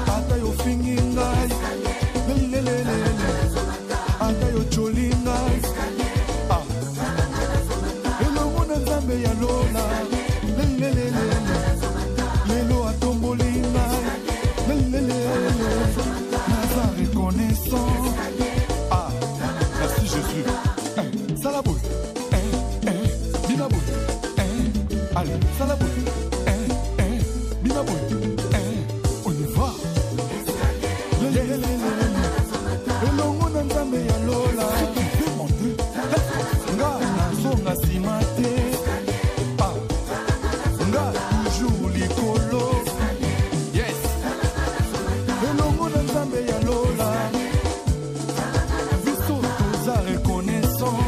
ata yo fingi ngai ata yo choli ngai elongo na nzambe ya lola lelo atomboli ngai naza reconnaissant. Merci Jésus. Salaboui Binaboui allez Salaboui Binaboui on y va. elongo na nzambe ya lola nga nazonga nsima te nga toujours likolo. Yes elongo na nzambe ya lola biso toza reconnaissant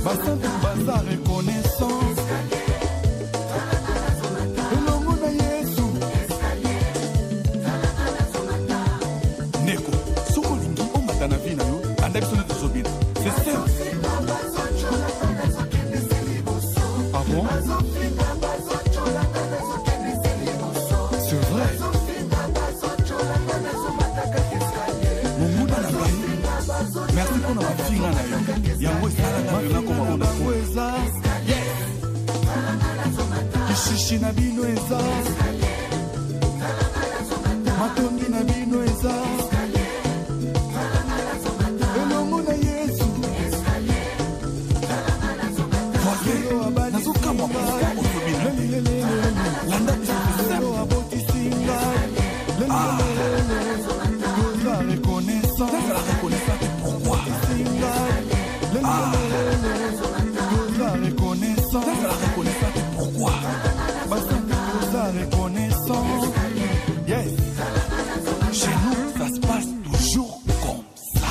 basantu baza reconnaissant elongo na Yesu neko soko lingi omata na vi na yo anda biso nete tozobina c'est simple. Ah bon? C'est vrai. Monguna na ngai merci mpona bafinga na yo yango esalaka yo nakoma ondango eza kishishi na bino eza matongi na bino eza elongo na Yesu nazokamwa osobina landa biso abotisinga toza reconnaissant. La reconnaissance pourquoi? Toza reconnaissant. La reconnaissance pourquoi? Toza reconnaissant. Yes. Chez nous, ça se passe toujours comme ça.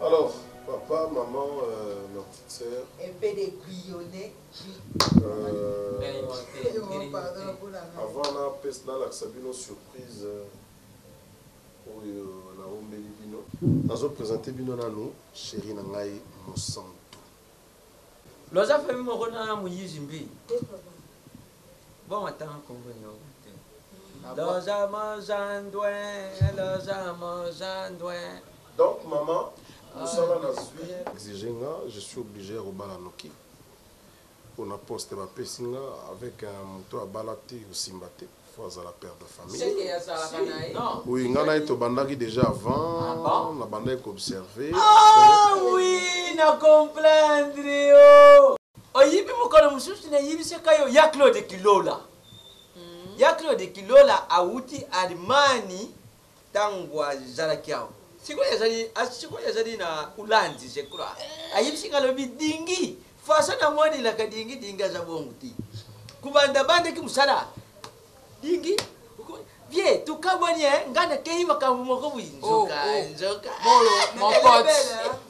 Alors, papa, maman, ma petite sœur. Un peu de bouillonné. Avant la peste, là, la sabino surprise. On a ombeli bino. Nous avons présenté bino na nous, chérie Nangai Monsanto. Loza famille morona muyizimbi. Bon attends Congo. Loza manjandwe, loza manjandwe. Donc maman, nous sommes là exigenga, je suis obligé de rebala noki. On a posté ma pessinga avec un moto à balater au Simbate. Fois à la père de famille. Oui, on a été bandagi déjà avant. On a bandagi observé. Ah oui, na comprendre. Oyibi mukona mususu na yibi sekayo ya Claude Kilola. Ya Claude Kilola auti Alimani tangwa zalakiao. Siko yazali na Ulanzi sekura. Ayibi sikalo bidingi. Fasa na mwani la kadingi dinga za bongo ti. Kubanda bande kimusala. Dingi vie tukabonye ngana kei makambo moko winzoka nzoka Molo mon pote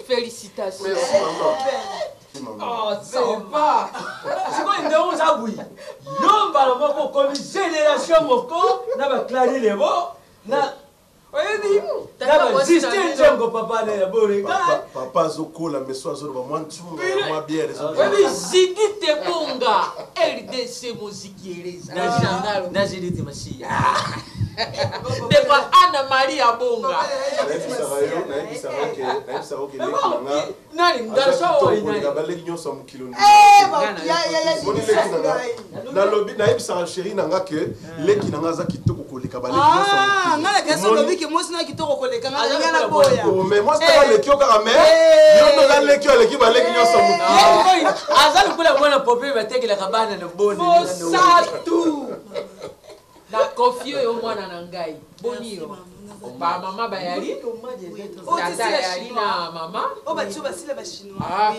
félicitations. Merci maman. Oh sympa. Siko ndongo za bui nomba lo moko comme génération moko na ba clari lebo na oyedi na système jongo papa na bore Papa zokola meso azolo ba mwanchunga mwa biere zo. Oui, Zidite Bonga, RDC Mozikiereza. na Zidite Masia. Deba Anna Maria Bonga. Nani ndasha oina. Na lobi na ebisa chérie nanga ke leki nanga za kitoko koleka ba leki nyonso Ah, ngala keso lobi ke mosi na kitoko koleka ngala na boya. Mais moi c'est pas leki okaka mais yo to ga leki oleki ba leki nyonso mukili. Azali kula mwana pope batekela kabana na bone. Mosatu. Na confie yo mwana na ngai. Bonio. Ba mama bayali. Tata yali na mama. O ba tso ba sila ba chinois. Ah,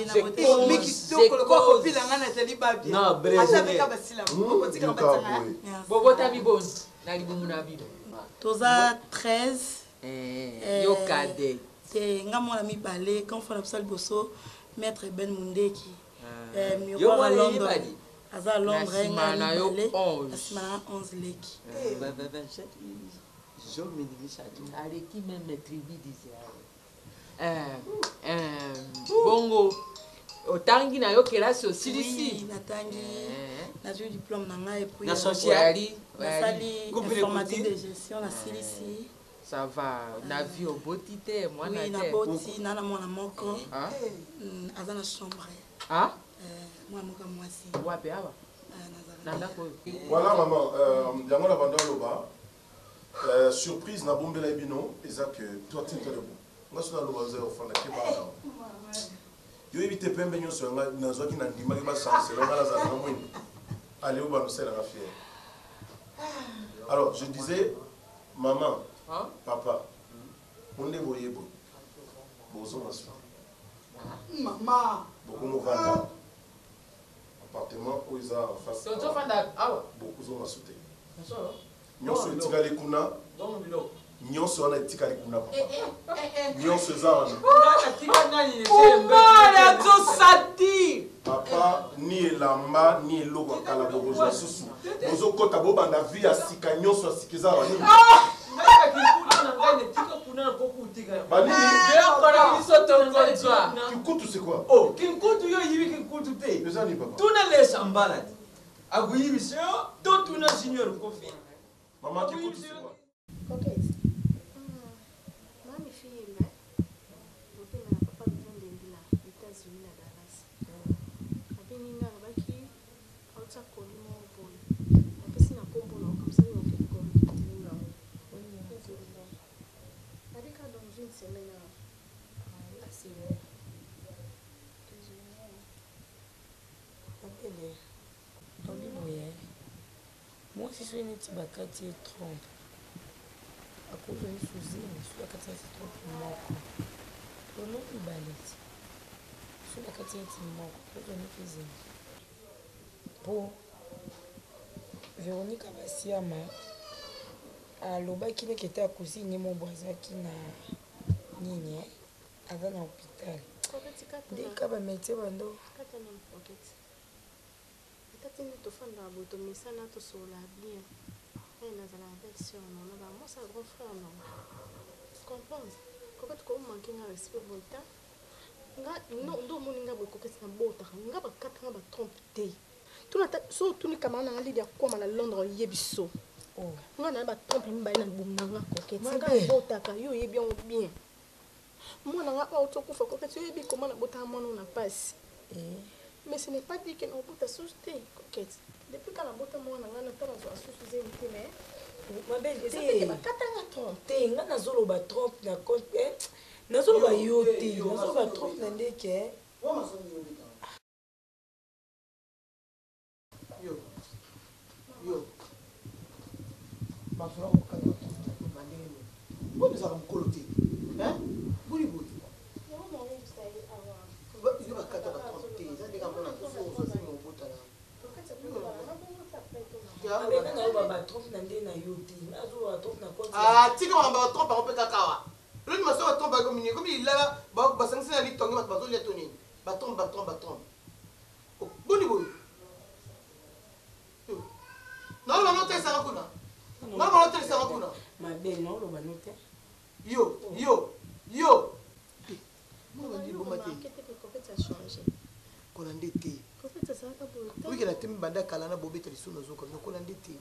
Mais kitoko lo kwa kopila ngana tali babi. Na bref. Ata beka ba sila. Ko tika ba tsanga. Bobota biboni. Na libumu na bido. Toza 13. Yo kade. C'est nga mwana mi balé quand on a besoin bosso maître Ben Mundeki. Yo mwana London. yibadi. aza Londres nsima na yo 11 asimana 11 leki aleki meme tribu bongo otangi na yo kelasi osilisi natangi nazwi diplôme na ngai epuis Na social nasali informatique de gestion nasilisi ça va na vie oboti te mwana oui te naboti na mwana moko aza na chambre mwana moko mwasi wapi awa na ndako Voilà maman, yango na banda loba surprise na bombela ebino eza que toi tu es debout. Nga sona loba za ofanda ke ba. Yo évite pembe nyonso nga nazwaki na ndima ke ba chance là ngala za na mwini. Allez au ba nosela na fier. Alors, je disais maman, papa, onde boyebo. Bozo masu. Maman. Beaucoup mo vanda. Appartement où ils ont en face. so to fanda awa Beaucoup zo masute. so Nyonso etikali kuna. Nyonso wana etikali kuna papa. Nyonso eza wana. omwana tozosati Papa ni elamba ni eloko akala bokozwa susu. Bozokota bobanda vie ya sika nyonso ya sika eza wana. Banini biso tokozwa kikutu c'est quoi? Oh, kinkutu yo yibi kinkutu te. Eza ni papa. Tuna lesa mbaladi. Aguyibi sio, to tuna senior kofi. Maman kikutu c'est quoi? Coquette. Mami fille là. Donc na papa vient de là, États-Unis à Dallas. Abini na baki auta koli mo boy. Apesi na kombo na comme ça on fait comme na. Avec dans une semaine assez bon. Moi si je n'ai pas bakati trompe. À cause de Suzine, je suis à 4 trompe moko. Le nom du ballet. Je suis à 4 moko. Je ne faisais. Pour Véronique Abasiama, alobaki neki ete akusini mo bwazaki na nini aza na hôpital ndeka bamétier bando tati ni tofanda boto misana tosola bien nazala avec sur non na moi ça grand frère non comprendre quand tu comme manquer na respect volta nga non ndo moninga boy kokesi na bota nga ba katanga ba trompe te tuna so tuni kama na ali dia koma na Londres yebiso nga na ba trompe mbaye na bumanga kokesi nga bota ka yo yebi on bien moi na nga auto kufa kokesi yo yebi koma na bota mwana na passe mais ce n'est pas dit que nous avons souci coquette depuis quand la botte moi na nga na tala so souci mais ma belle te bakatanga trompe te nga nazoloba trompe na compte nazoloba yo te nazoloba trompe na ndeke yo bafula kokana mandenge boni za mkolo te boni boni yo bakata ba trompe te za ndeka mona so za mo bota na abena nayoba batrompe na nde na yo te nazoloba trompe na compte tika makamba batrompe yango mpe kakawa loni maso batrompe bakomini komi ilala basangisi na litongi bato bazolia to nini batrompe boni boye naoloba no telesaka kuna naoloba no telesaka kuna mabe naoloba no te yo kola nde te wikela te mibanda kala na bobeta lisuno ozokomi kola nde te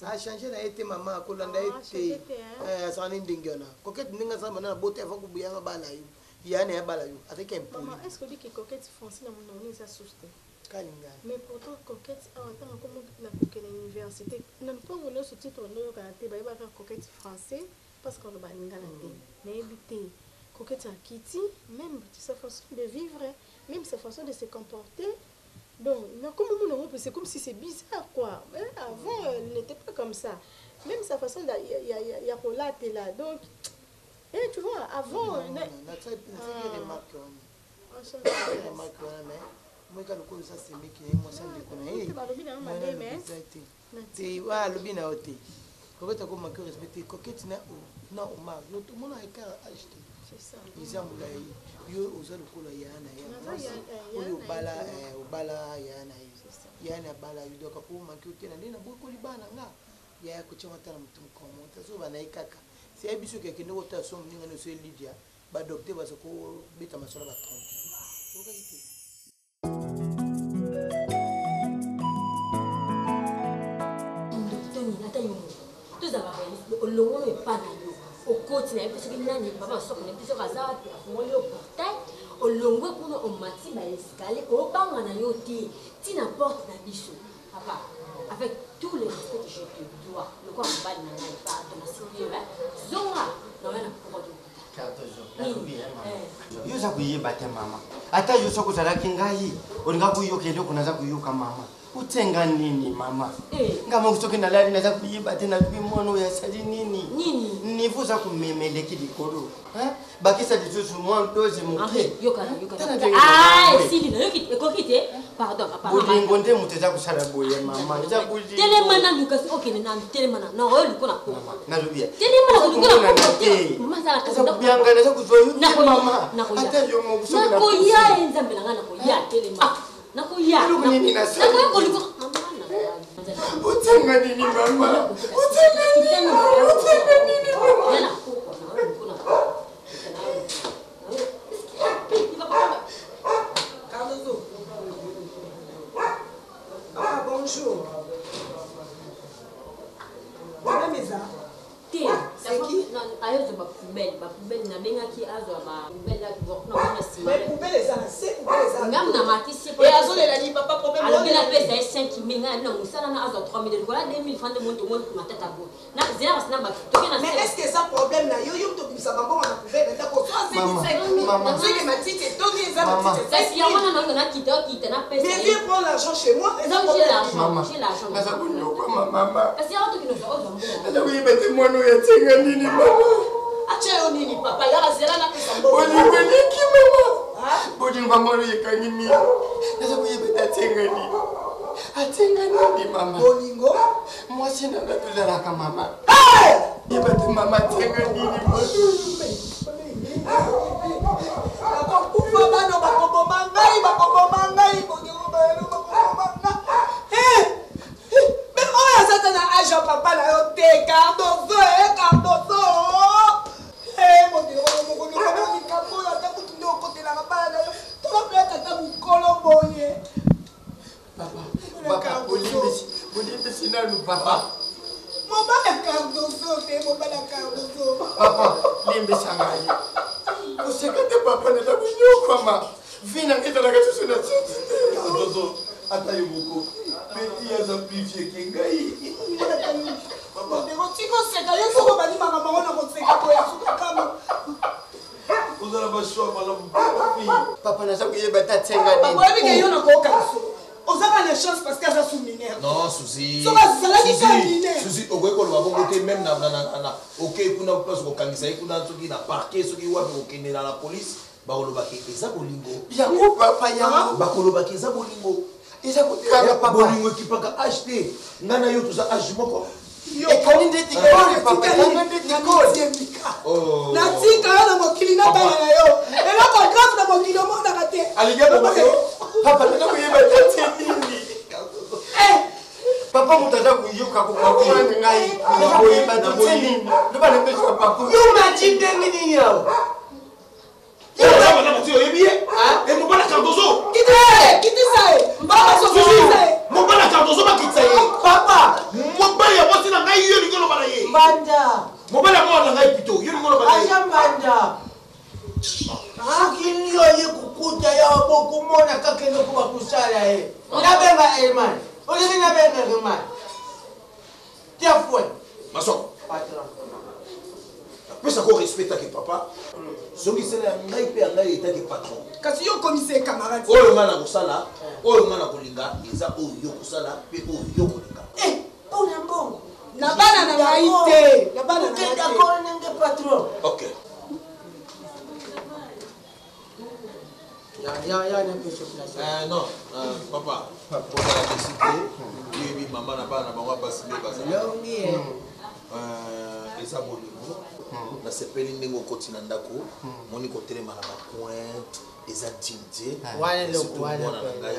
achange na ye te mama kolanda ye te asaka ne ndenge wana kokete ndenge asala bana na bota ava kubuyanga bala yo yana ya bala yo avec un poli kalingana mais pourtant coquette en tant que la coquette université non pas on a ce titre on a canté ba ba coquette français parce qu'on ba ngala té mais éviter coquette à Kitty même sa façon de vivre même sa façon de se comporter donc non comme c'est comme si c'est bizarre quoi avant elle n'était pas comme ça même sa façon il y a relaté là donc et tu vois avant moi quand le ça c'est mec qui moi ça te wa lobi na ote coquette ko manque respecter coquette na o ma tout le monde a acheté eza molai yo oza lokola ya na ye oyo obala ya na ye ya na bala yo doka po manki otena nde na bokoli bana nga ya kotia matala motu mokomo tazoba na ye kaka seya biso kekende kotala so moninga nyonso ye Lydia badokter baza kobeta masolo batrompe okaki te ata yo tozala réaliste olongono epa na yo okoti na ye mpe soki nani papa soko na mpe soki aza wapi afungoli yo portail olongwe kuna omati baeskalier obanga na yo te tina porte na biso papa avec tout le respect que je te dois lokwa mobali na ngai pardon na sérieux zonga na wana porte yo za kuyeba te mama ata yo soko zalaki ngai olinga kuyokende kuna za kuyoka mama utenga nini mama ngama kusoki nalali naza kuyiba te nalubi mwana oyo asali nini nivuza kumemeleki likolo bakisa lisusu mwa doze moke bolingo nde moto eza kosala boye mama eza bolingotelemana lukasi okende na telemana na oyo likona nalobia telemana naza kuzwa yo te mama ata yo mokusoki nakoya enzambe na ngai nakoya telema nakoya utenga nini mama utenga nini mama Bonjour. Madame Eza. bapoubele nabengaki azwa bapoubele ngam na matisi alobi napesa ye 5 000 ngai na mosala na azwa 3 000 likola 2 000 francs de monte omoi matata boye zela basi na bakitoke na mais est-ce que ça problème na yo yo tobimisa bango na poubele ndako soki matiti etoni eza matiti yango na nango nakita okita napesa mais viens prendre l'argent chez moi j'ai l'argent naza kunyokwa mama kasi yango tokinozwa ozwa mbongo naza kuyebete mwana oyo atenga nini mama atia yo nini papa yaka zela napesa mbongo bolingo eleki mama bolingo mwana oyo ekangi mio naza kuyebete atenga nini mama bolingo mwasi nanga tozalaka mama yebete mama atenga nini nakokufa bano bakoboma ngai mais oyo azata na age ya papa na yo te cardozo likambo oyo ata kutu nde okotelaka bana na yo tobapelaka ata mokolo boye bolimbisi nanu papa mobala cardozo te mobala cardozo papa limbisa ngai oseka te papa naza kunyokwama vi nange ezalaka susu na siti te cardozo ata yo moko mpe aza plus vieux ke ngai tikoseka yo soko bandimaka bango na koseka boye sukakama ozala bashwa malamu papa naza kuyeba tatenga nini boyebike yo nakoyoka biso ozaka na chance parce que aza sous minere non susi soki azalaki ka minere susi okoki koloba bongo te même na okei kuna place kokangisa ye kuna soki na parquet soki wapi kokendela na police bakolobaki eza bolingo yango papa yango bakolobaki eza bolingo eza kotikanga papa bolingo ekipaka age te ngai na yo toza age moko ekani nde tikoli papa yanga nde tikoli natika yo na mokili na bana na yo eloko grave na mokili omonaka te alingi bomoyo papa naza koyeba tate nini papa moto aza koyoka kokokwana ngai koyeba tate nini ndoba napesaka papa yomati ndenge nini yawo oyebi ye mobala cardozo kitisa ye mobala cardozo bakitisa ye papa mobali ya mwasi na ngai yo lingi oloba na ye mbanda mobali ya mwana na ngai pito yo lingi oloba na ye aja mbanda soki nio ye kukuta yawo bokumona kaka eloko bakusala ye nabenga elman olingi nabenga elman tia fue masoko apesa ko respectaki papa soki sala ya ngai mpe ya ngai etaki patron kasi yo okomisa camarade oyo ngai na kosala oyo ngai na kolinga eza oyo yo kosala mpe oyo yo kolinga mpona mbongo na bana na ngai te na bana na ngai te d'accord nenge patron ok non papa ozala deside yebi mama na bana na bango basi nde bazala eza bolingo nasepeli ndenge okoti na ndako moni kotelema na bapointe eza dignité mwana na ngai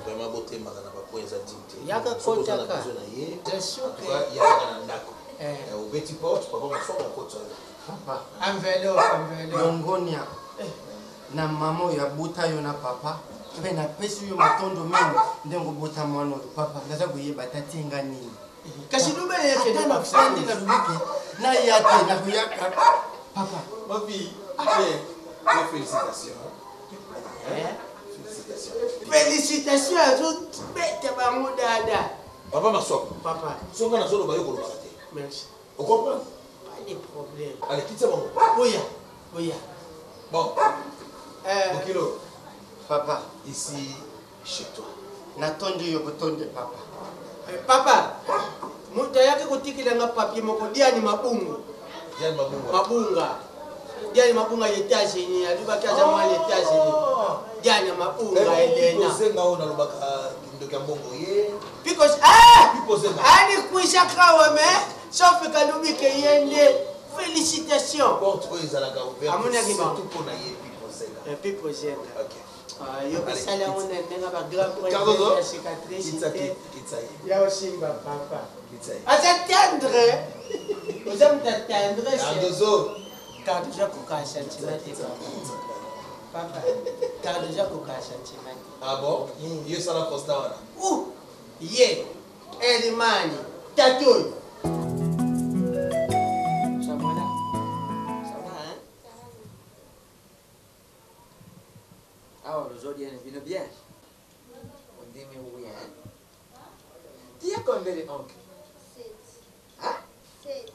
vraiment botemaka na bapointe eza dignité yakakotaka na ye yaka na ndako obeti porte papa mosoka okota enveloppe longonia na mama ya buta yo na papa mpe napesi yo matondo mingi ndenge obota mwana oyo papa naza koyeba tatinga nini kasi lubeleke nafandi na lubiki naya te nakuyaka papa ma fille félicitations félicitations azobeta bango dada papa masoko papa songa na zoloba yo kolobaka te merci on comprend pas de problème allez quitte bango oya bon Bokilo papa ici chez toi natondi yo botonde papa papa moto yake kotikilanga papier moko diani mabungu diani mabunga États-Unis alibaki aza mwana États-Unis diani mabunga elena senga ona lobaka ndoka mbongo ye because ani kuisha kawa me sauf kalubi ke yende félicitations porte ko izalaka ouvert amona ki ba tout pona ye people zenga OK yo bisala on ndenga ba grand Cardozo cicatrice kitsaye ya osimba papa kitsaye atendre vous êtes tendre Cardozo Cardozo kuka sentiment papa Cardozo kuka sentiment ah bon yo sala constat wana ye elimani tatu Alors, aujourd'hui, on vient bien. On dit, mais oui, hein. Tu as combien d'oncles? 7. Hein? 7.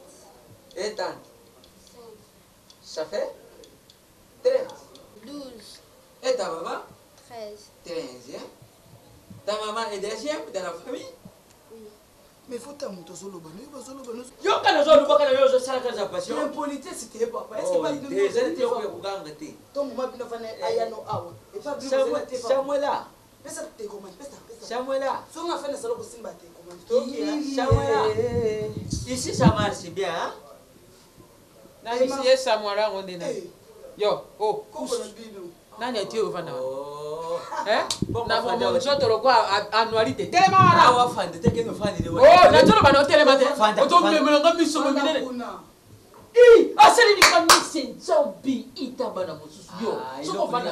Et tantes? 5. Ça fait 13. 12. Et ta maman? 13. 13, hein? Ta maman est deuxième dans la famille? Oui. mais faut t'amuto solo bano Yo kana zo luba kana yo zo sala kana passion. l'impolité c'était papa est-ce Oh, que des années yo ko kuganga te. donc moi bino fane ayano awo et pas Samuela. pesa te comment pesa Samuela. so nga fane salo ko simba te comment Samuela. Ici ça marche bien, hein? Nani siye Samuela ngondena. Yo, oh, koko na bino nani ati ovana? Oh. Na bomo njoto lokwa annualité. Telema wana. Awa fande te kenga fande de. Oh, na tolo bana telema te. Otombe melanga miso minene. Asali ni kamisi zombie itabana mususu yo. Soko fana.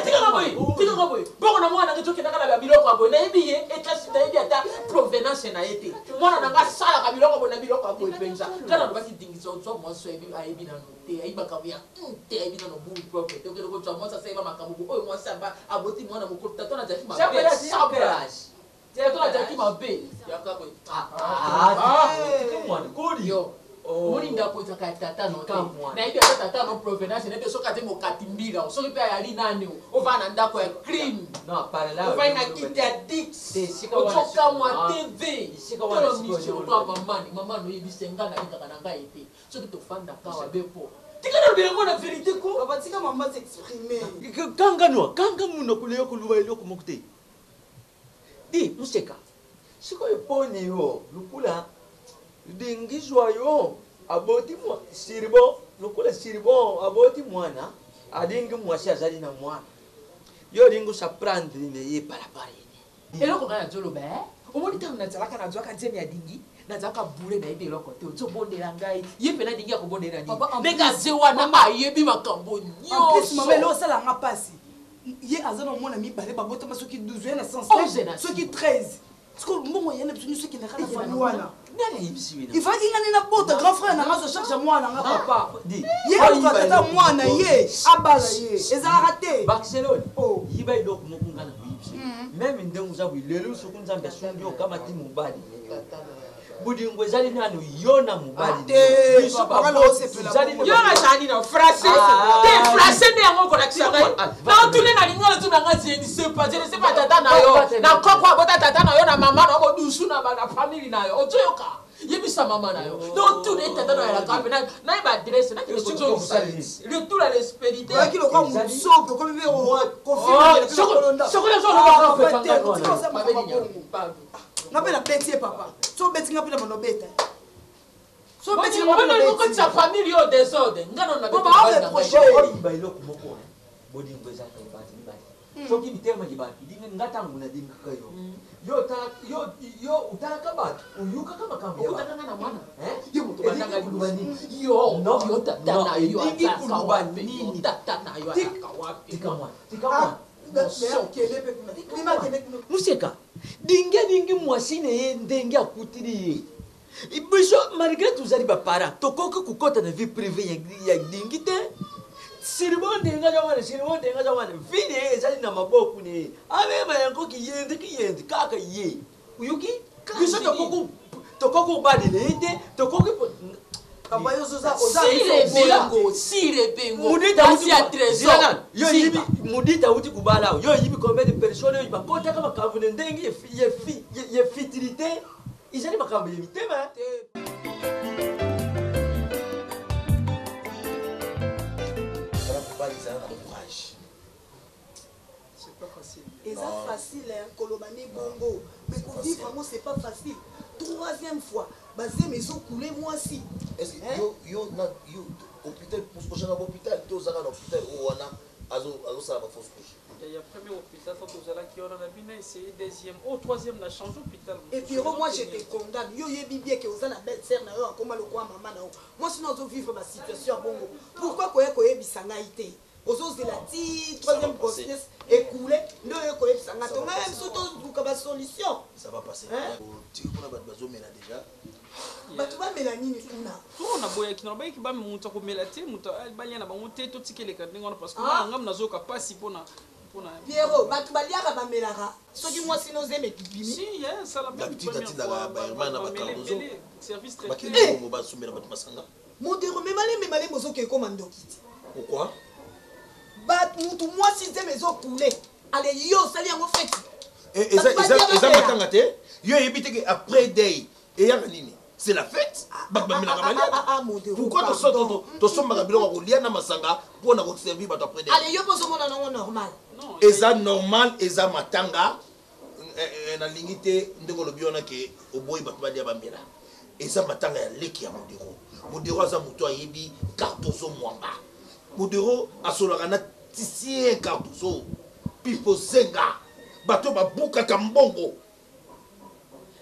Tika ngaboy. Boko na mwana ngitoke na kala biloko abo na ebiye eklasi na ebi ata provenance na ete. Mwana nanga sala ka biloko abo na biloko abo penza. Kana no basi dingiso so mo so ebi ayebi na no te ayiba ka ya te ayebi na no bu prophet. Oke ko twa mo sa seba makabubu. Oyo mo samba aboti mwana mukuru tatona za kima. Sabras. Tatona za kima be. Yakabo. Mwana kodi yo. Moni ndako zaka tata no na ibi tata no provenance na ibi soka te mo katimbira so pe ali nani o va na ndako ya crime no para la o va na interdit o soka mo TV sika wana mission to mama no ibi senga na ndaka na ngai ete so to fanda kawa bepo tika na bilengo na vérité ko baba tika mama s'exprimer kanga muno kuleyo kuluba eloko mokute di museka siko eponi yo lukula dingizwa yo aboti mwa siribo lukula siribo aboti mwana adingi mwasi azali na mwana yo dingo sa prendre ne ye parapara ene eloko kana zolo be omoni tango na zalaka na zwaka nzemi ya dingi na zaka bure na ebe eloko te ozobondela ngai ye mpe na dingi ya kobondela nini ndenge aze wana ayebi makambo nyonso mama ele osalanga mpasi ye aza na mwana mibale babotama soki 12 ye na sens soki 13 siko mbongo yene biso nyonso ekendaka na fami wana il faut qu'il y ait un pote grand frère na zo cherche moi na papa ye okatata mwana ye abala ye ezala raté Barcelone yiba iloko mokunga na bibisi même ndengu za bilelo sokunza mbasongi okama ti mubali budingo ezali nanu yona mubali biso bakala osepela yona zali na français te français ne yango kona kisanga na tule na lingala tu na ngazi ni c'est pas tata na yo na kokwa bota tata na yo na mama na ko dusu na ba family na yo otoyoka yebisa mama na yo no tule tata na la kape na ba adresse na ko zo le tout la l'espérité qui le comme sope comme be o confirmer sokola zo lo na pela beti papa so beti nga pela monobeta So petit on va nous sa famille au désordre. Ngana na Papa on est proche au ba iloko moko. Bodi ngweza ka ibati ibati. So ki bitema ibati. Dinga ngata nguna dinga kayo. Yo utaka batu. Uyuka kama kambi. Utaka na mwana. Yo mutubanga kubani. Yo yo tata na yo ataka wapi. Tata na yo ataka wapi. Tika Museka, dingue mwasine ye ndenge akutiri ye. Biso malgré tout ça para, tokoka kukota na vie privée ya dingite. Sirbo ndenga jawana, vide ezali na maboku ne. Ame yango ki yende kaka ye. Uyuki? Biso tokoko badele ite, tokoko Mudita uti kubala yo yibi combien de personnes yo bakota kama kavune ndenge ye fitilité izali makambo yemitema c'est pas facile. Et ça facile hein kolobani bongo mais pour vivre vraiment c'est pas facile. Troisième fois basé mes eaux coulées moi aussi. Est-ce que yo hôpital pour ce genre d'hôpital tu aux hôpital où on a azo ça va fausse couche. Il y a premier hôpital faut que vous qui on a bien essayé deuxième au troisième la change hôpital. Et puis moi je te condamne yo yebi bien que vous avez belle sœur na yo comme le quoi maman na yo. Moi sinon je vivre ma situation bongo. Pourquoi ko yebisanga ité? Ozo zelati troisième grossesse écoulée ndo yo ko yebisanga to même surtout pour ka solution. Ça va passer. Tu connais pas bazo mena déjà. Batu ba melanini kuna. On a boya kino ba ki ba muta ko melati muta banya na bango te to tikele ka ndingo parce que ngam nazo ka pasi pona Pierrot batu baliaka ba melaka. Soki moi sino zeme bimi. Si yeah ça la petite la ba hermana ba kandozo. Service très traité. Bongo ba sumela batu masanga. Modero memale mozo ke komando kiti. Pourquoi? Bat mutu moi si zeme zo poulet. Allez yo sali yango feti. Et ça matanga te. Yo ebite que après day et ya nini? C'est la fête. Pourquoi tu sommes à masanga pour nous servir après day? Allez yo poso mona non normal. Et ça normal et ça matanga na lingité ndeko lobiona ke oboyi bato ba dia bambela. Et ça matanga ya leki ya modero. Modero za muto ayebi cartozo mwanga. Modero asolaka na tisien cartozo. Pipo zenga. Bato ba buka kambongo.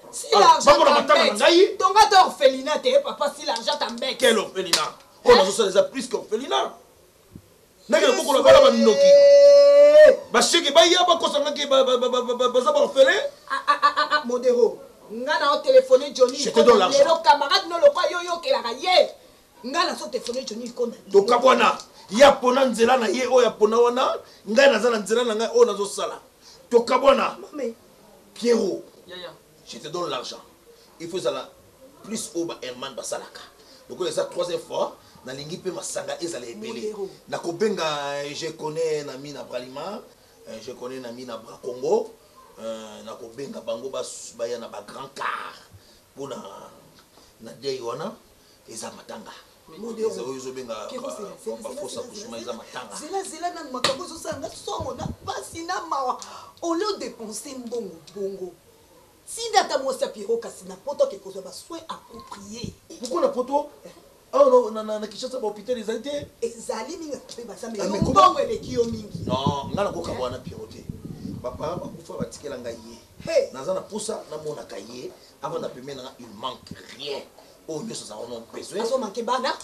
Si l'argent t'embête, ton gars d'orphelinat, papa, si l'argent t'embête. Quel orphelinat? On a déjà plus qu'orphelinat. N'a pas beaucoup de balles à Noki. Bacheke Baya, Bakosangaki, Bazaba orphelin. Modero, Ngana a téléphoné Johnny. Je te donne l'argent. Les camarades ne le pas yo qui l'a gagné. Ngana a téléphoné Johnny. Donc, Kabwana, Yapona Nzela, na ye, o Yapona wana, Ngana Zana Nzela, na o Nazo Sala. Donc, Kabwana, Pierrot. Je te donne l'argent. Il faut ça plus au Herman Basalaka. Donc c'est la troisième fois. Na lingi pe masanga ezala ebele. Na kobenga je connais na mina Bralima, je connais na mina Bra Congo, na kobenga bango baya na ba grand car. Pona na day wana eza matanga. Modero zo benga ba fosa kusuma eza matanga. Zela na makambo zo sanga songo na pasi na mawa. On le dépenser bongo. Si data moi ça Pierrot Kassina poto que cause ba soin approprié. Pourquoi la poto? Ah non na Kinshasa ba hôpital ezalité. Ezali minga pe ba ça mais bongo ele kiyo mingi. Non, ngala ko kabwana Pierrot. Papa ba kufa batikela ngaye. Nazana posa na mona kaye avant de payer il manque rien. Oh nous ça on a besoin. Aso manque bana?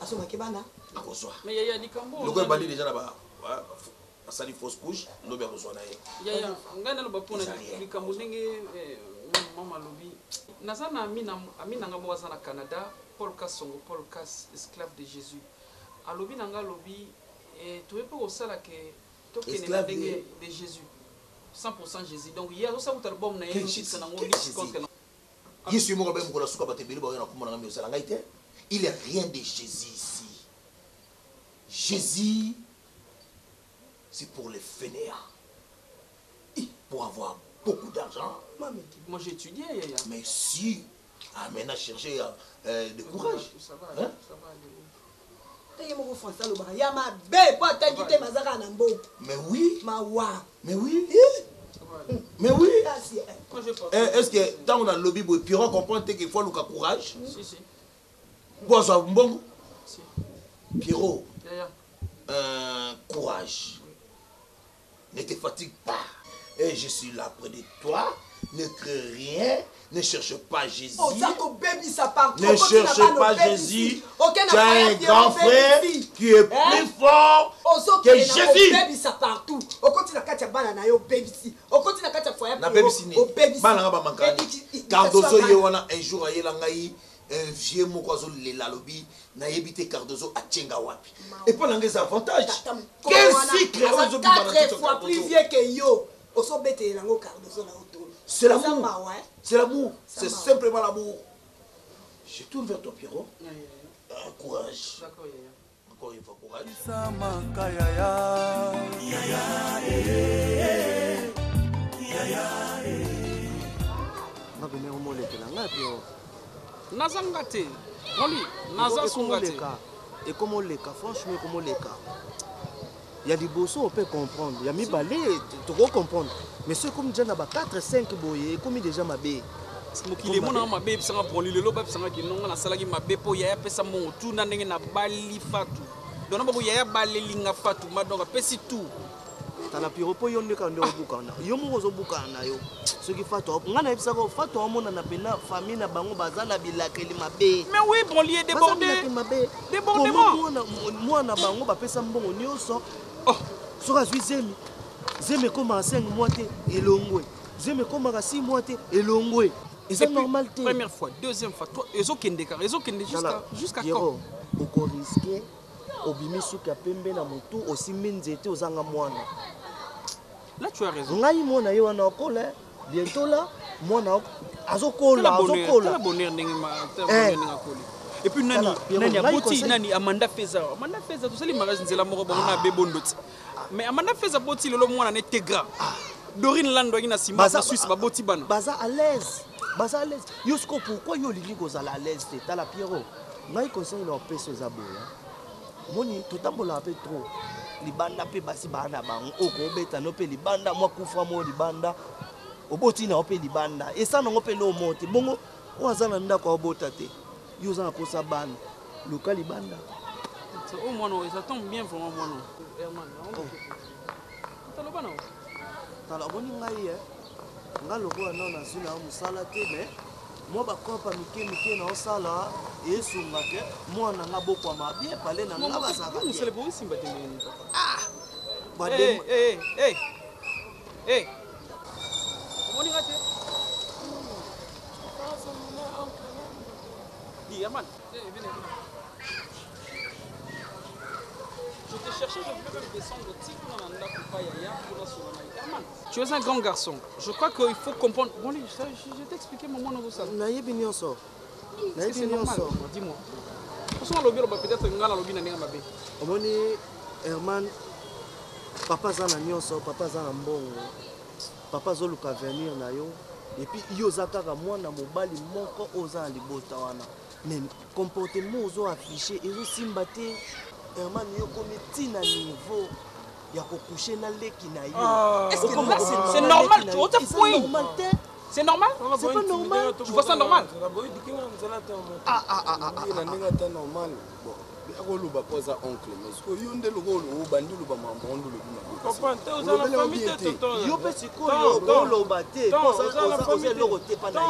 Aso manque bana? Akosoa. Mais yaya dikambo. Le go bali déjà là-bas. Asali fausse couche, lobi akosoa na ye. Yaya, ngana lo bapona dikambo ndenge mama lobi. Nazana amina ngamo wazana Canada, Paul Kassongo, Paul Kass, esclave de Jésus. Alobi nanga lobi tu peux osala ke esclave de Jésus. 100% Jésus. Donc hier ça vous album na ye shit na ngoli contre. Yesu mo ba mkola suka batebeli ba na kumona ngami osala ngaite. Il n'y a rien de Jésus ici. Jésus c'est pour les fainéants. Pour avoir beaucoup d'argent. Moi j'ai étudié, Yaya. Mais si, maintenant chercher de courage. Ça va aller. Mais oui. Mais oui. Mais oui. Est-ce que tant on a le lobby, Pierrot comprend qu'il faut le courage? Si. Bois mbongo. Pierrot. Courage. Ne te fatigue pas. Et je suis là près de toi. Ne crains rien. Ne cherche pas Jésus. Ne cherche pas Jésus. Tu as un grand frère qui est plus fort que Jésus. Cardozo yewana un jour un vieux mokozo lela lobi na yebite Cardozo a tchenga wapi. Et pas l'anglais avantage. Quel secret 4 fois plus vieux que yo. C'est l'amour. C'est l'amour. C'est simplement l'amour. Je tourne vers toi, Pierrot. Courage. Encore une fois, courage. Nazangate. Oli, Nazasungate. Et comment les cas, franchement, comment les cas. Il y a des bosses, on peut comprendre. Il y a mis balai, tu peux comprendre. Mais ceux comme déjà 4, 5 boyés, comme déjà ma baie. Il est mon ma baie, ça va prendre le lobe, ça va dire non, la salle qui m'a baie pour y a pesa mon tout n'a n'a bali fatu. Donc on va y a bali linga fatu, ma donc pesi tout. T'as la pire pour yon de quand on boucana. Yon mozo boucana yo. Ce qui fait toi, on a eu ça au fatu à mon anapena famille na bango bazala bilakeli ma baie. Mais oui, bon lié débordé. Débordement. Moi na bango ba pesa mbongo nyonso. Oh, soka zemi. Zemi koma 5 mois te elongwe. Zemi koma 6 mois te elongwe. Et c'est normal te. Première fois, deuxième fois, toi ezokende jusqu'à quand? Oko risquer obimi suka pembe na moto aussi minzete ozanga mwana. Là tu as raison. Ngai mona yo na kola bientôt là mwana azokola. La bonheur ndenge ma kola. Et puis nani aboti nani Amanda Feza tout ça les magasin nzela moko bango na bebondoti. Mais Amanda Feza boti lelo mwana na tegra. Dorine Lando ina sima na Suisse ba boti bana. Baza à l'aise. Yosko pourquoi yo lingi kozala à l'aise te tala Pierrot. Ngai conseil na peso za boya. Moni totambola pe trop. Libanda pe basi bana bango oko beta no pe libanda mwa kufa mo libanda. Oboti na ope libanda. Et ça no pe no monte. Bongo wazana ndako obota te. Yosa pour sa ban local libanda. Oh moi non, ça tombe bien vraiment moi non. Herman. Taloba non. Talaboni ngai ngaloko na na sina musala te mais moi ba kopa mike na osala esunga ke moi na ngaboko ma bien parler na ngaba saka. Nous c'est le bon simba te nini papa. Ah. Hey. Moni ngate. Herman, venez. Je te cherchais, je voulais même descendre au titre dans la Kupaya pour la Solana. Herman, tu es un grand garçon. Je crois qu'il faut comprendre. Bon, je t'ai expliqué mon nom ça. Naïbi nyonso. C'est normal. Dis-moi. Parce que l'objet peut-être que ngala lobby na ninga mabe. Omoni Herman, papa zana nyonso, papa zana mbongo. Papa zoluka venir na yo. Et puis yo zakaka mwana mobali moko oza libota wana. Mais comportement ozo affiché ezo simbate Herman yo komiti na niveau ya kokoucher na leki na yo. Est-ce que là c'est normal tu ota point? C'est normal? C'est pas normal. Tu vois ça normal? Normal. Akoluba poza oncle mais ko yonde lokolo ubandulu ba mambondo lobina papa te oza la famille te tonton yo pe sikoyo oloba te poza la famille lokote pa na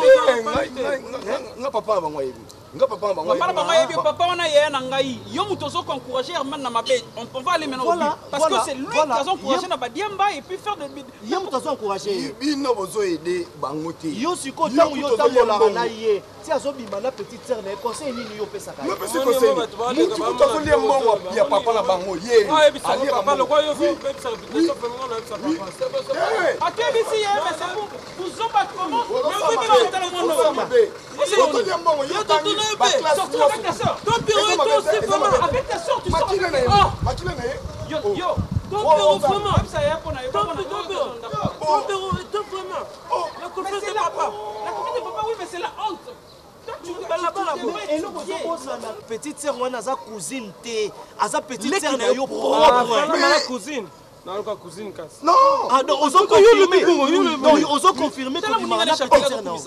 nga papa ba ngwayebi nga papa ba ngwayebi papa ba ngwayebi papa wana yeye na ngai yo muto zo encourager Herman na mabe on va aller maintenant parce que c'est lui qui a encouragé na badiamba et puis faire de yo muto zo encourager bino bozo aider bango te yo siko tango yo tambola na ye si azobima na petite sœur na conseil nini yo pesa ka yo pesa conseil mutu to mbongo ya papa na bango ye ali papa le quoi yo fait ça réputation vraiment là ça papa attebi si ye mais c'est pour vous omba comment mais vous me dans le monde c'est yo mbongo yo to na sortir avec ta sœur ton bureau toi aussi vraiment avec ta sœur tu sors makina na yo ton bureau vraiment ça y est pour na yo ton bureau vraiment la confiance de papa oui mais c'est la honte. Petite sœur, moi, naza cousine te. Aza petite sœur na yo propre. La cousine. naluka cousine kasi non ah donc ozo confirmer donc ozo confirmer que tu m'as concernant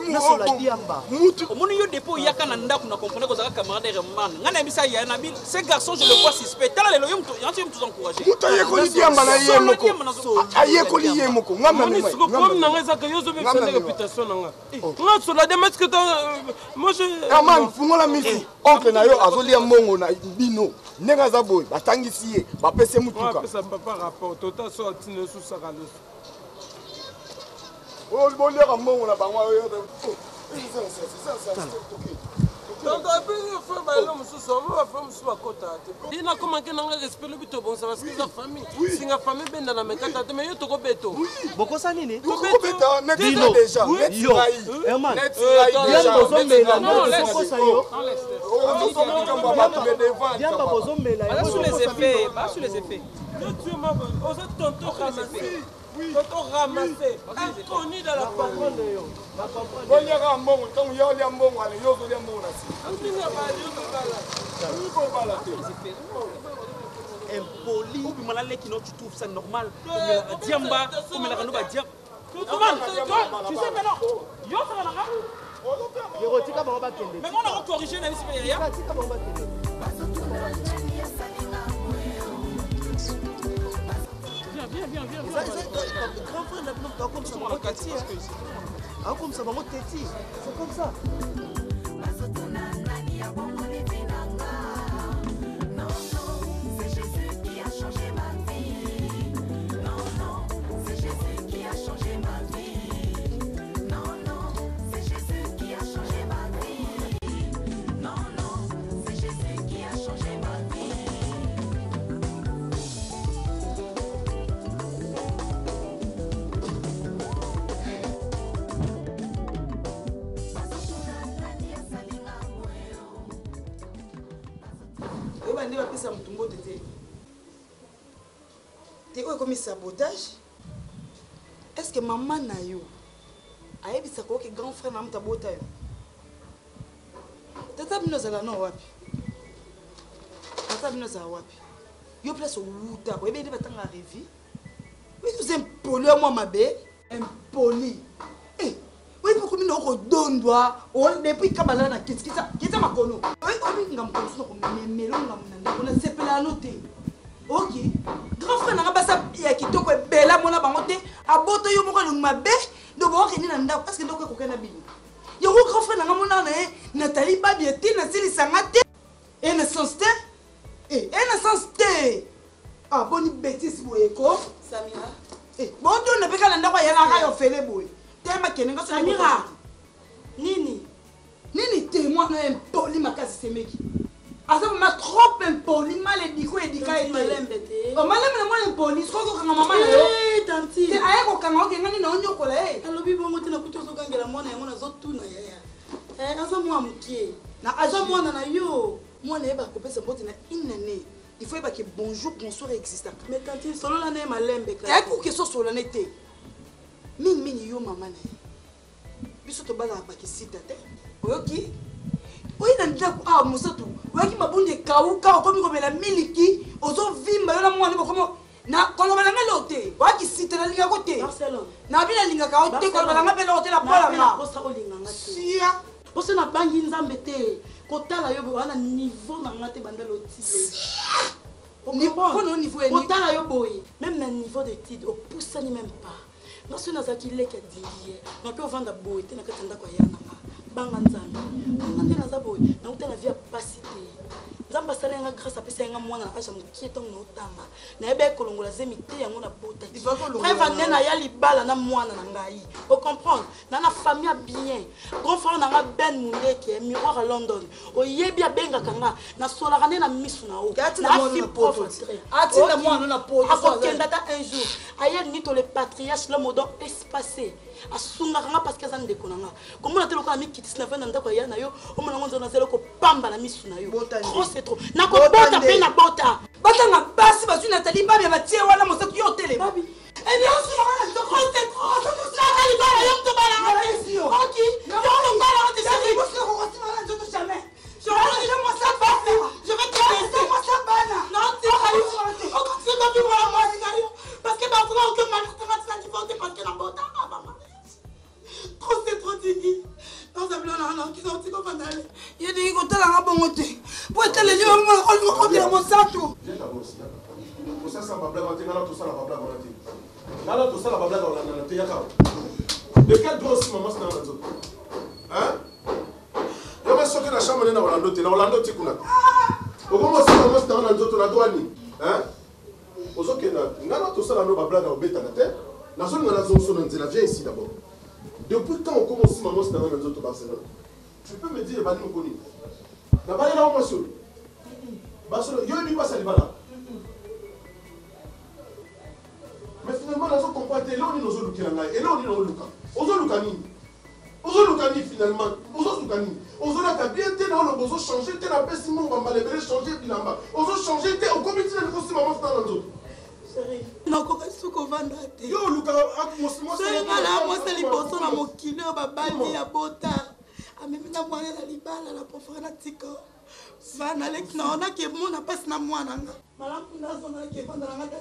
nasola diamba omoni yo dépôt yaka na ndako na comprendre que zaka camarade remane ngana bisa ya na bil ce garçon je le vois suspect tala lelo yo mtu yanti mtu encourager muta yekoli diamba na ye moko ayekoli ye moko ngamba moni siko comme na ngeza que yo zo be sende réputation na nga nga sola de est-ce que moi je aman fungola misi oncle na yo azolia mbongo na bino nenga za boy batangisi ye bapese mutuka pesa papa rapport tota so atine sous sakalo o bolera mbongo na bango yo donc après faut bailo mususu on va faire mususu bakota te ina comment que nanga respect le bito bon ça parce que sa famille singa famille benda na mekata te mais yo toko beto boko sa nini toko beta net déjà yo herman bien bozo mela non boko sa yo bien ba bozo mela pas sous les effets pas sous les effets tu es ma aux autres tonton ramassé tonton ramassé inconnu dans la parole de yo bolera mbongo tant yo lia mbongo ale yo zo lia mbongo na si impoli ou bien là qui tu trouves ça normal diamba comme la kanoba diamba tu sais maintenant yo ça na yo tika ba kende mais on a corrigé na ici ya tika ba kende Viens. Grand frère, là, comme ça, on têti. Comme ça, on têti. C'est comme ça. Non, c'est Jésus qui a changé ma vie. Non, c'est Jésus qui a changé ma vie. Non, c'est Jésus qui a changé ma vie. Non, c'est Jésus qui a changé ma vie. nde bapesa mutumbo tete te oyo ekomi sabotage. Est-ce que maman na yo ayebisaka oke grand frère na mutu abota yo tata bino ozala no wapi tata bino ozala wapi yo place owuta oyebi nde batanga revi oza impoli ya mwa mabe impoli oyebi okomi na okodondwa depuis kabala na kita makono oyebi ngambo komosu na komemelo ngambo na ndako nasepela no te ok grand frère nanga basa ya kitoko ebela mona bango te abota yo moko alongi mabe do bookende na ndako parceke ndoko ekokenda bino yango grand frère nanga mona na ye natali babi ete nasilisanga te enaissance te enaissance te boni bétise boyeko samira bondo napeka na ndako ayelaka yo fele boye tema kenenga samira nini te mwana impoli makasi semeki asa ma trop impoli mal ediko edika malembe te malembe na mwana impoli siko kokanga mama na yo tanti te aye kokanga okenga nini onyokola alobi bongo te na kutu ozokangela mwana yango nazotuna yaya aza mwa mokie na aza mwana na yo mwana yeba kopesa mbote na inane il faut que bonjour bonsoir existe mais tanti solo la ne malembe ka pour que so solo ne te mingi yo mama na biso to bala ba kisita te oyoki oina ndako musatu oyoki mabunde kauka okomi komela miliki ozo vimba yo na mwana bokomo na kono balanga lote waki sita na linga kote na bila linga ka ote kono balanga bela hotel la pola nga posa olinga ngate sia posa na bangi nzambe te kotala yo wana niveau na ngate banda lotile niveau yo boy même na niveau d'étude au poussani même pas non ce n'a qui leka diye non peut vendre boy te na katanda kwa yana banga nzambe ngande na za boy na utana via pasité nzamba sala nga grâce apesa nga mwana na aja mukie tong na otamba na ebe kolongola zemite yango na bota ki bref nena ya libala na mwana na ngai o comprendre na famille bien grand frère na nga Ben Mundeke miroir à London o yebi abenga kanga na sola rane na misu na o na fi poto atina mwana na poto akokenda ta un jour ayer ni to le patriarche le modon espacé asunga kanga parce que ça ndeko nanga comment te loka mi kitis na venda ndako ya na yo o mona ngonzo na zelo ko pamba na misu na yo trop c'est trop na ko bota pe na bota bata na basi bazu na tali babi batie wana mosatu yo tele babi et bien on se rend à trop c'est trop ça ali bala yo to bala OK yo le bala on te dit moi je recommence malade je te jamais je vais moi ça bana je vais te laisser moi ça bana non tu vas aller on continue de vivre la moi yedingi kotalanga bongo te po eteleli omakotela mosantu osasa bablage te ngana tosala bablage wana te ngana tosala bablage olandana te yaka de quel droit aussi maman sina na nzoto yoma soki na chambre na olando te na olando te kuna okomosi maman sina na nzoto na droit ni ozokenda ngana tosala no bablage obetana te nazolinga nazoso na nzela viens ici d'abord depuis quand on commence maman sina na nzoto Barcelone tu peux me dire bani mokoni na bali na omoso Barcelone yo ni pasa libala. Mais finalement, nous avons compris que l'on est nos oluka et l'on est nos oluka. Ozolukani finalement, ozolukani. Ozolaka bien te na lo bozo changer te na pesi mo ba malebele changer bilamba. Ozo changer te au comité na kosi maman dans nzoto. Chérie, nako kasuko vanda te. Yo luka akmosimo c'est mala mo sali boso na mokilo babali ya bota. Amemi na mwana na libala la pofra na tiko. Vana lek na ona ke mona passe na mwana nga.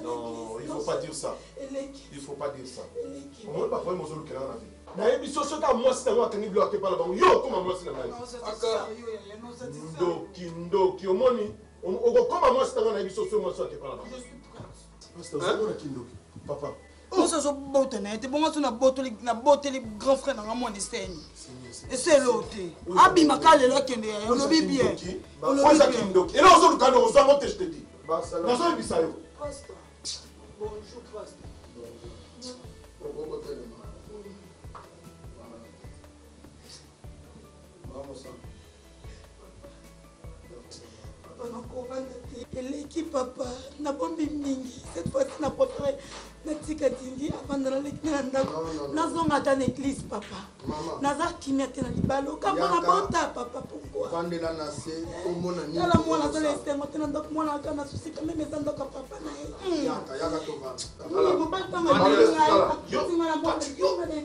Non, il ne faut pas dire ça. Il ne faut pas dire ça. On ne peut pas faire mon zolo qui est dans la vie. Mais il faut que moi, si tu as un bloc, pas là-bas. Yo, comment moi, si tu as Ndoki, au moni. Comment moi, si tu as un social, moi, si tu pas là-bas. C'est un Ndoki. Papa. Moi, ça, je botte, c'est bon, moi, je botte les grands frères dans mon enseigne. Et c'est l'autre. Abima, calé là, qui est on le vit bien. On le vit bien. Et là, on se le calme, on s'en monte, je te dis. Bonjour, pasteur. L'équipe papa n'a pas mis mingi. Cette fois-ci n'a pas fait natika dingi avant de l'aller dans l'église papa. Naza qui mette dans les ballots. Quand on a bota papa pourquoi? Quand elle a nassé, au monde a la moine dans les termes, on a donc moi la canne souci quand même dans donc papa na.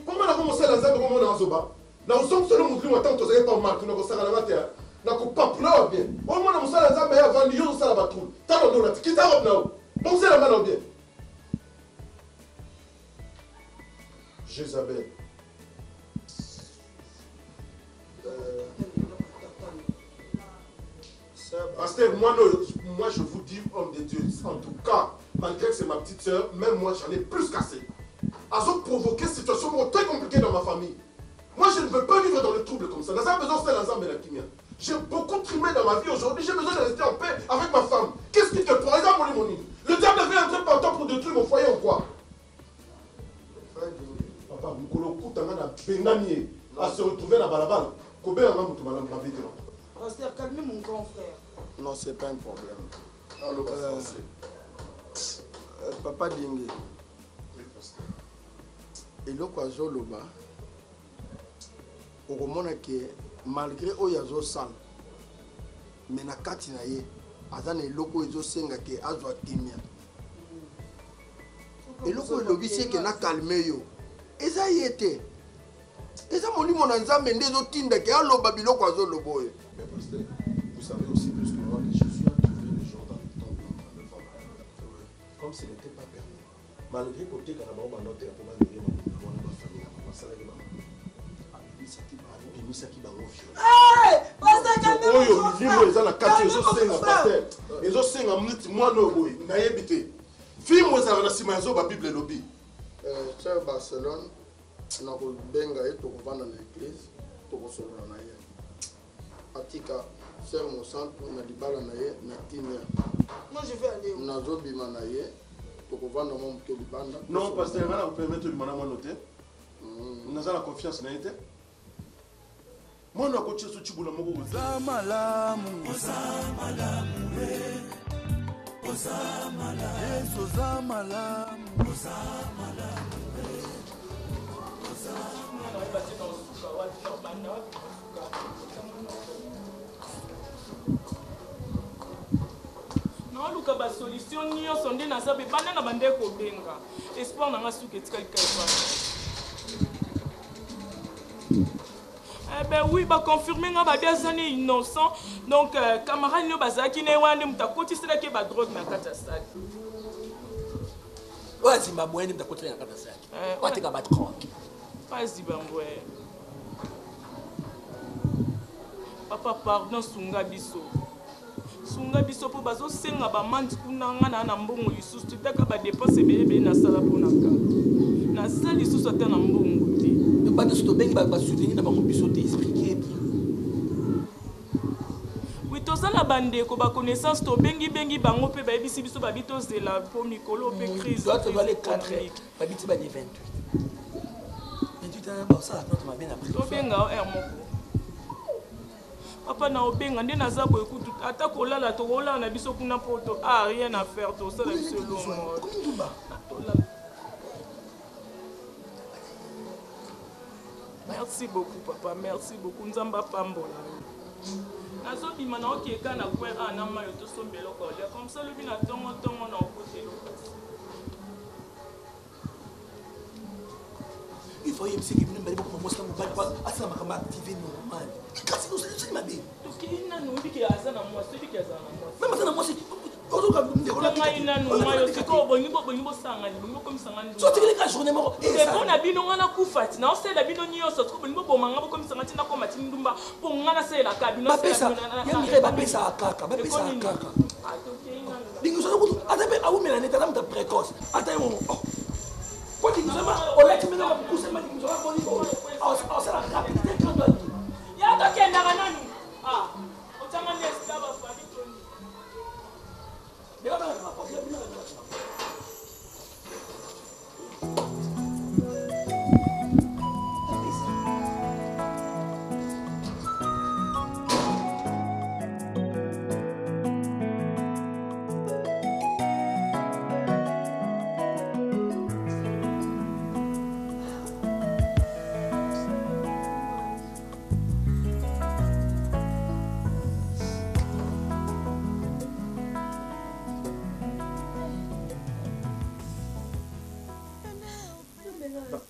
Comment on a commencé la zone comme on a en zoba? Na usong solo mutlu watangu tozeke pa marque na kosaka na mater. Na kupapula bien. Au moins na musala nzambe ya vandi yo sala batou. Talo ndo lati kita rob nao. Donc c'est la main bien. Jézabel. Pasteur, moi je vous dis, homme de Dieu, en tout cas, malgré que c'est ma petite soeur, même moi j'en ai plus cassé. Elles ont provoqué une situation très compliquée dans ma famille. Moi je ne veux pas vivre dans le trouble comme ça. J'ai beaucoup trimé dans ma vie aujourd'hui, j'ai besoin de rester en paix avec ma femme. Qu'est-ce qui te prend? Le diable vient entrer par temps pour détruire mon foyer ou quoi? Papa, à se retrouver dans Balabala. Pasteur, calmez mon grand frère. Non, c'est pas un problème. Papa Dingue. Et le Kwazo Loba, au moment que malgré Oyazo San, mais na katina ye, azan et loko ezo senga ke azwa timia. Et loko lobi c'est que na calmé yo. Eza yete. Eza moni mon nzambe ndezo tinda ke aloba biloko azo lobo ye. Mais pasteur, vous savez aussi plus que moi que Jésus a trouvé les gens dans le temple devant la comme ce n'était pas permis. Malgré côté Kanabao m'a noté pour ma famille, ma famille, Misaki bango viol. Oyo livre eza na kati ezosenga pasteur. Ezosenga minute mwana oboye nayebi te. Film ezala na sima yazo ba Bible lobi. Cher Barcelone, na ko benga et to kovanda na église, to ko solola na ye. Atika Cher mon centre na libala na ye na timia. Moi je vais aller. Na zo bima na ye, to kovanda mo mto libanda. Non pasteur, ngana vous permettre de mana mwana noter. Naza la confiance na yete. Moi, je suis en train de faire naoluka basolution nyonso nde naza pe bana na bande kobenga espoir nanga suki etikali kaipa. Eh ben oui, bah confirmer nga ba des années innocent. Donc camarade no bazaki ne wande mutakoti sela ke ba drogue na kata sac. Ouais, Zimbabwe ni mutakoti na kata sac. Watika ba drogue. Pas Zimbabwe. Papa, pardon, sunga biso. Sunga biso po bazo senga ba mandi kuna ngana na mbongo lisusu tutaka ba dépense bebe na sala pona ka. Na sala lisusu ata na mbongo te. Ba de sto bengi ba soutenir na bango biso te expliquer bien. Oui, toza na bandeko ba connaissance to bengi bango pe ba ebisi biso ba bitos de la po mikolo pe crise. Toi tu dois les 4 ba biti ba 28. 28 ans ba ça attends ma bien après. To benga moko. Papa na obenga nde naza boye kutu ata kolala to kolala na biso kuna poto rien à faire to ça na biso longo. Merci beaucoup papa, merci beaucoup nzamba pambola. Nazo bima na okeka na kwe na mayo to sombelo ko le comme ça lobi na tongo na okote lo. Il faut y me seguir une belle pour moi ça me va asa makama activer normal. Kasi nous c'est ma bien. To kina no biki azana moi, c'est biki azana moi. Même azana moi c'est ozoka ndekona ina no mayo siko bongi sanga ni bongi comme sanga ni. So tikile ka journée moko. Et bon na bino ngana kufati na osela bino nyonso to bongi bomanga bo comme sanga tina ko mati ndumba po ngana sela ka bino sela. Yangire ba pesa akaka, ba pesa akaka. Dingo so ko adabe awu mena neta mta précoce. Ata mo. Quand tu nous as on l'a mis dans la pousse, il m'a dit que nous avons dit on s'est la rapidité quand on a dit. Il y a un qui est là, ah, on t'a demandé si ça va faire du Tony.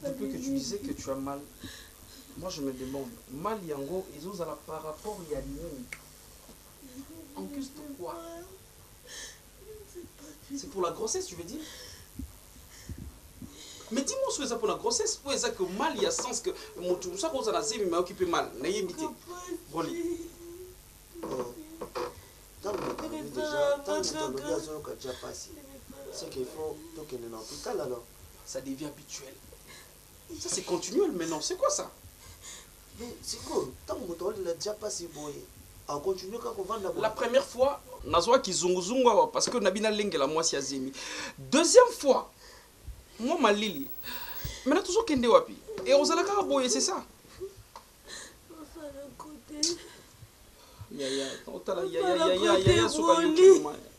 Depuis que tu disais que tu as mal, moi je me demande, mal yango, ils osent par rapport à Yannick. En plus de quoi? C'est pour la grossesse, tu veux dire? Mais dis-moi ce que c'est pour la grossesse. Où est-ce que mal, il y a sens que mon tout ça pose à la zémi m'a occupé mal. N'ayez imité. Broli. Tant que déjà passé, c'est qu'il faut toquer dans l'hôpital alors. Ça devient habituel. Ça c'est continuel maintenant. C'est quoi ça? Mais c'est quoi? Tant que tu as déjà passé, on continue quand on va là-bas. La première fois, Nazwa qui zunguzungwa parce que Nabina Lengela moi si azemi. Deuxième fois, moi malili. Maintenant toujours kende wapi. Et on s'ala karaboye, c'est ça.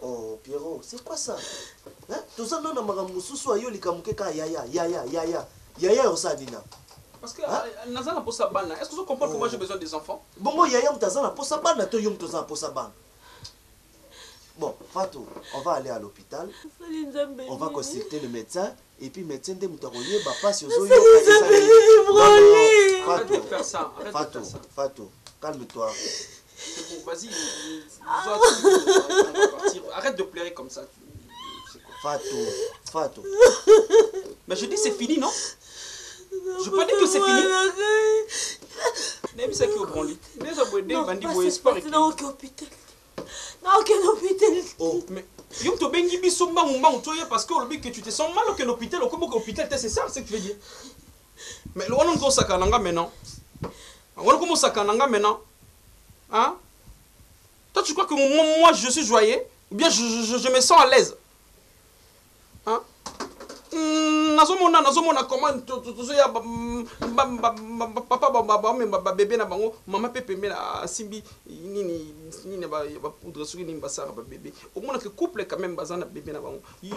Oh Pierrot, c'est quoi ça? Hein? Tout ça non mamususu ayo likamukeka yaya osadina. Parce que nazana pour sabana. Est-ce que vous comprenez que moi j'ai besoin des enfants? Bon yaya mtazana pour sabana to yom tozana pour sabana. Bon, Fatou, on va aller à l'hôpital. On va consulter le médecin et puis le médecin de mutaroyer va passer aux autres. Arrête de faire ça. Fatou, calme-toi. C'est bon, vas-y. Arrête de pleurer comme ça. Fatou. Mais je dis c'est fini, non? Je pas dit que c'est fini. Même ça qui est au branli. Mais ça peut dire bandi boy espoir. Non, aucun hôpital. Oh, mais yo to bengi biso mbangu toya parce que le que tu te sens mal au hôpital, comment hôpital c'est ça, c'est ce que tu veux dire. Mais le on go sakananga maintenant. On commence sakananga maintenant. Hein? Toi tu crois que moi je suis joyeux ou bien je me sens à l'aise? Hein? Nazomona comment tozoya papa bébé na bango mama pepe mela simbi nini ba poudre sur nini basara ba bébé au moins que couple quand même bazana bébé na bango yo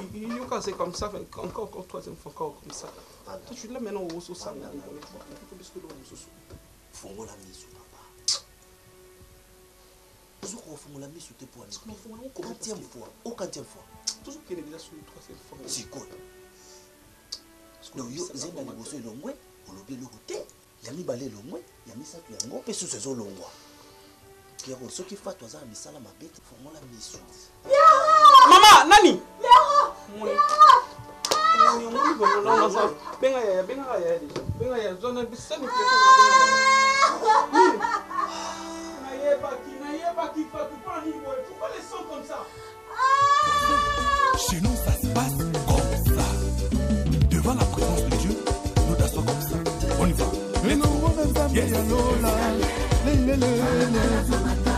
quand c'est comme ça encore troisième fois encore comme ça toi tu là maintenant au so ça fongola miso papa toujours fongola miso te pour quantième fois toujours qu'il est déjà sur troisième fois c'est quoi? Non, yo zenda liboso elongwe olobi eloko te ya mibale elongwe ya misato yango mpe susu ezolongwa Pierrot soki Fatou aza na misala mabe fongola miso. Mama nani? qui va tout pas niveau. Pourquoi les sons comme ça? Chez nous, ça se passe comme ça. Devant la présence de Dieu, nous dansons comme ça. On y va. Let's go. Yes.